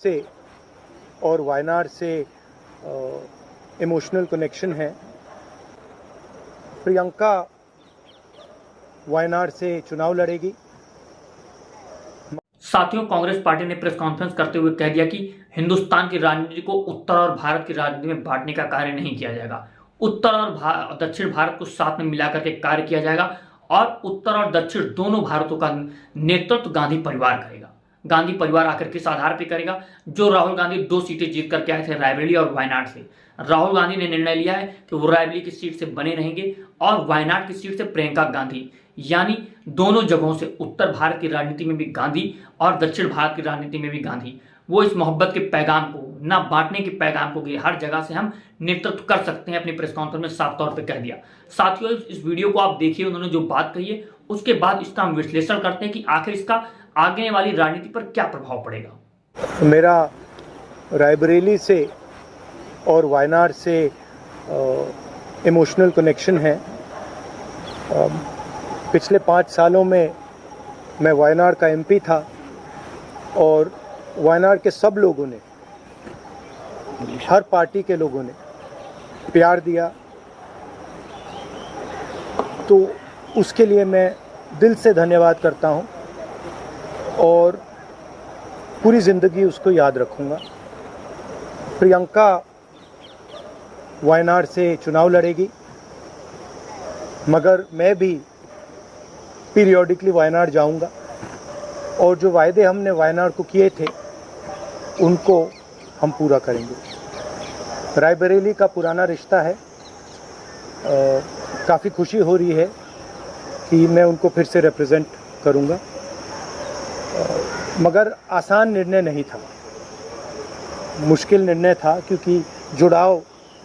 से और वायनाड से इमोशनल कनेक्शन है। प्रियंका वायनाड से चुनाव लड़ेगी। साथियों, कांग्रेस पार्टी ने प्रेस कॉन्फ्रेंस करते हुए कह दिया कि हिंदुस्तान की राजनीति को उत्तर और भारत की राजनीति में बांटने का कार्य नहीं किया जाएगा। उत्तर और दक्षिण भारत को साथ में मिलाकर के कार्य किया जाएगा और उत्तर और दक्षिण दोनों भारतों का नेतृत्व गांधी परिवार करेगा। गांधी परिवार आकर किस आधार पर करेगा? जो राहुल गांधी 2 सीटें जीत करके आए थे, रायबरेली और वायनाड से। राहुल गांधी ने निर्णय लिया है कि वो रायबरेली की सीट से बने रहेंगे और वायनाड की सीट से प्रियंका गांधी, यानी दोनों जगहों से उत्तर भारत की राजनीति में भी गांधी और दक्षिण भारत की राजनीति में भी गांधी। वो इस मोहब्बत के पैगाम को, ना बांटने के पैगाम को हर जगह से हम नेतृत्व कर सकते हैं, अपनी प्रेस कॉन्फ्रेंस में साफ तौर पे कह दिया। साथियों, इस वीडियो को आप देखिए, उन्होंने जो बात कही है उसके बाद इसका हम विश्लेषण करते हैं कि आखिर इसका आगे वाली राजनीति पर क्या प्रभाव पड़ेगा। मेरा रायबरेली से और वायनाड से इमोशनल कनेक्शन है। पिछले 5 सालों में मैं वायनाड का एमपी था और वायनाड के सब लोगों ने, हर पार्टी के लोगों ने प्यार दिया, तो उसके लिए मैं दिल से धन्यवाद करता हूं और पूरी ज़िंदगी उसको याद रखूंगा। प्रियंका वायनाड से चुनाव लड़ेगी, मगर मैं भी पीरियोडिकली वायनाड जाऊंगा और जो वायदे हमने वायनाड को किए थे उनको हम पूरा करेंगे। रायबरेली का पुराना रिश्ता है, काफ़ी खुशी हो रही है कि मैं उनको फिर से रिप्रेजेंट करूंगा, मगर आसान निर्णय नहीं था, मुश्किल निर्णय था क्योंकि जुड़ाव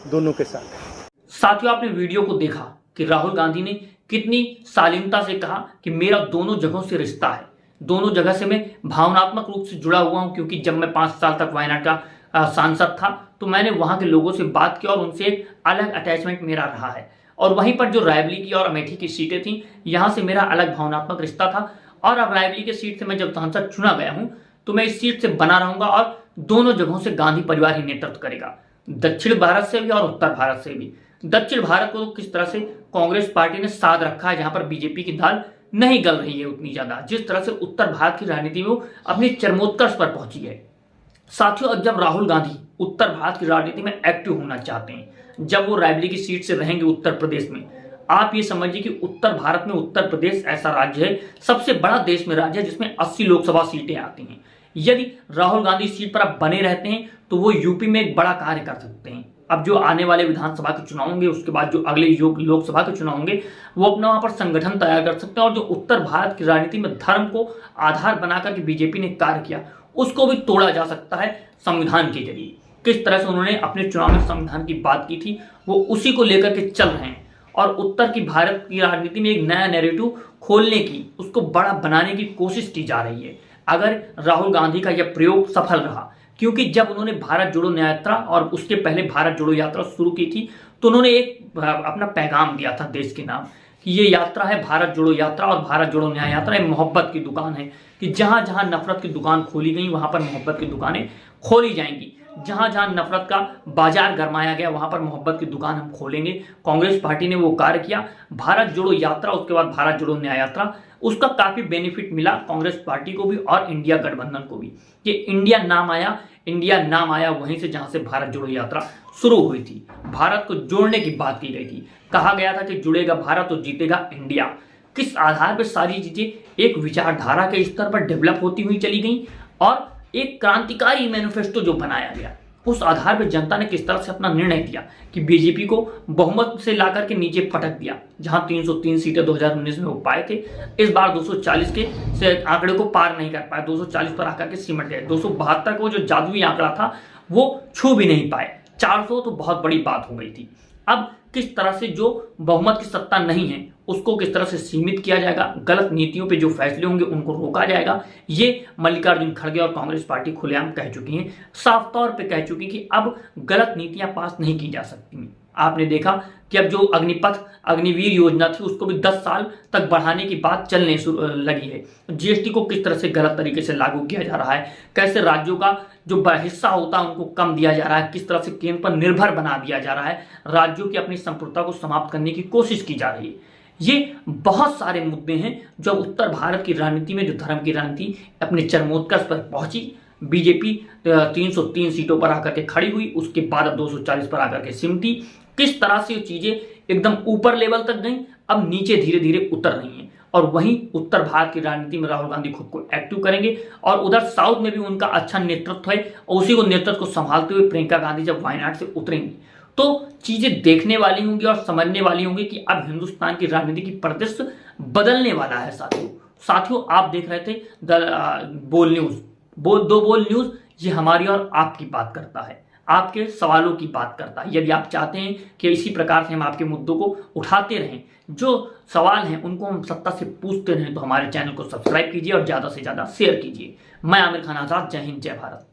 दोनों के साथ है। साथियों, आपने वीडियो को देखा कि राहुल गांधी ने कितनी शालीनता से कहा कि मेरा दोनों जगहों से रिश्ता है, दोनों जगह से मैं भावनात्मक रूप से जुड़ा हुआ हूं, क्योंकि जब मैं 5 साल तक वायनाड का सांसद था तो मैंने वहां के लोगों से बात की और उनसे एक अलग अटैचमेंट मेरा रहा है। और वहीं पर जो रायबरेली की और अमेठी की सीटें थी, यहां से मेरा अलग भावनात्मक रिश्ता था। और अब रायबरेली की सीट से मैं जब सांसद चुना गया हूं तो मैं इस सीट से बना रहूंगा और दोनों जगहों से गांधी परिवार ही नेतृत्व करेगा, दक्षिण भारत से भी और उत्तर भारत से भी। दक्षिण भारत को किस तरह से कांग्रेस पार्टी ने साध रखा है, जहां पर बीजेपी की दाल नहीं गल रही है उतनी ज्यादा, जिस तरह से उत्तर भारत की राजनीति में वो अपनी चरमोत्कर्ष पर पहुंची है। साथियों, अब जब राहुल गांधी उत्तर भारत की राजनीति में एक्टिव होना चाहते हैं, जब वो रायबरेली की सीट से रहेंगे उत्तर प्रदेश में, आप ये समझिए कि उत्तर भारत में उत्तर प्रदेश ऐसा राज्य है, सबसे बड़ा देश में राज्य है, जिसमें 80 लोकसभा सीटें आती हैं। यदि राहुल गांधी सीट पर अब बने रहते हैं तो वो यूपी में एक बड़ा कार्य कर सकते हैं। अब जो आने वाले विधानसभा के चुनाव होंगे, उसके बाद जो अगले लोकसभा के चुनाव होंगे, वो अपना वहां पर संगठन तैयार कर सकते हैं और जो उत्तर भारत की राजनीति में धर्म को आधार बनाकर के बीजेपी ने कार्य किया, उसको भी तोड़ा जा सकता है संविधान के जरिए। किस तरह से उन्होंने अपने चुनाव में संविधान की बात की थी, वो उसी को लेकर के चल रहे हैं और उत्तर की भारत की राजनीति में एक नया नैरेटिव खोलने की, उसको बड़ा बनाने की कोशिश की जा रही है। अगर राहुल गांधी का यह प्रयोग सफल रहा, क्योंकि जब उन्होंने भारत जोड़ो न्याय यात्रा और उसके पहले भारत जोड़ो यात्रा शुरू की थी तो उन्होंने एक अपना पैगाम दिया था देश के नाम कि ये यात्रा है भारत जोड़ो यात्रा और भारत जोड़ो न्याय यात्रा एक मोहब्बत की दुकान है, कि जहां जहां नफरत की दुकान खोली गई वहां पर मोहब्बत की दुकानें खोली जाएंगी। जहां जहां नफरत का बाजार गरमाया गया वहां पर मोहब्बत की दुकान हम खोलेंगे। कांग्रेस पार्टी ने वो कार्य किया, भारत जोड़ो यात्रा, उसके बाद भारत जोड़ो न्याय यात्रा। उसका काफी बेनिफिट मिला कांग्रेस पार्टी को भी और इंडिया गठबंधन को भी। ये इंडिया नाम आया वहीं से जहां से भारत जोड़ो यात्रा शुरू हुई थी। भारत को जोड़ने की बात की गई थी, कहा गया था कि जुड़ेगा भारत तो जीतेगा इंडिया। किस आधार पर सारी चीजें एक विचारधारा के स्तर पर डेवलप होती हुई चली गई और एक क्रांतिकारी मैनिफेस्टो जो बनाया गया, उस आधार पर जनता ने किस तरह से अपना निर्णय दिया कि बीजेपी को बहुमत से लाकर के नीचे पटक दिया। जहां 303 सीटें 2019 में वो पाए थे, इस बार 240 के से आंकड़े को पार नहीं कर पाए, 240 पर आकर के सिमट गए। 272 का वो जो जादुई आंकड़ा था वो छू भी नहीं पाए। 400 तो बहुत बड़ी बात हो गई थी। अब किस तरह से जो बहुमत की सत्ता नहीं है उसको किस तरह से सीमित किया जाएगा, गलत नीतियों पे जो फैसले होंगे उनको रोका जाएगा, ये मल्लिकार्जुन खड़गे और कांग्रेस पार्टी खुलेआम कह चुकी हैं, साफ तौर पे कह चुकी कि अब गलत नीतियां पास नहीं की जा सकती। आपने देखा कि अब जो अग्निपथ अग्निवीर योजना थी उसको भी 10 साल तक बढ़ाने की बात चलने लगी है। जीएसटी को किस तरह से गलत तरीके से लागू किया जा रहा है, कैसे राज्यों का जो हिस्सा होता है उनको कम दिया जा रहा है, किस तरह से केंद्र पर निर्भर बना दिया जा रहा है, राज्यों की अपनी संप्रभुता को समाप्त करने की कोशिश की जा रही है। ये बहुत सारे मुद्दे हैं जो उत्तर भारत की राजनीति में, जो धर्म की राजनीति अपने चरमोत्कर्ष पर पहुंची। बीजेपी 303 सीटों पर आकर के खड़ी हुई, उसके बाद अब 240 पर आकर के सिमटी। किस तरह से चीजें एकदम ऊपर लेवल तक गई, अब नीचे धीरे धीरे उतर रही हैं। और वहीं उत्तर भारत की राजनीति में राहुल गांधी खुद को एक्टिव करेंगे और उधर साउथ में भी उनका अच्छा नेतृत्व है और उसी को नेतृत्व को संभालते हुए प्रियंका गांधी जब वायनाड से उतरेंगी तो चीजें देखने वाली होंगी और समझने वाली होंगी कि अब हिंदुस्तान की राजनीति की परिदृश्य बदलने वाला है। साथियों आप देख रहे थे बोल न्यूज, दो बोल न्यूज, ये हमारी और आपकी बात करता है, आपके सवालों की बात करता है। यदि आप चाहते हैं कि इसी प्रकार से हम आपके मुद्दों को उठाते रहें, जो सवाल हैं उनको हम सत्ता से पूछते रहें, तो हमारे चैनल को सब्सक्राइब कीजिए और ज्यादा से ज्यादा शेयर कीजिए। मैं आमिर खान आजाद, जय हिंद जय भारत।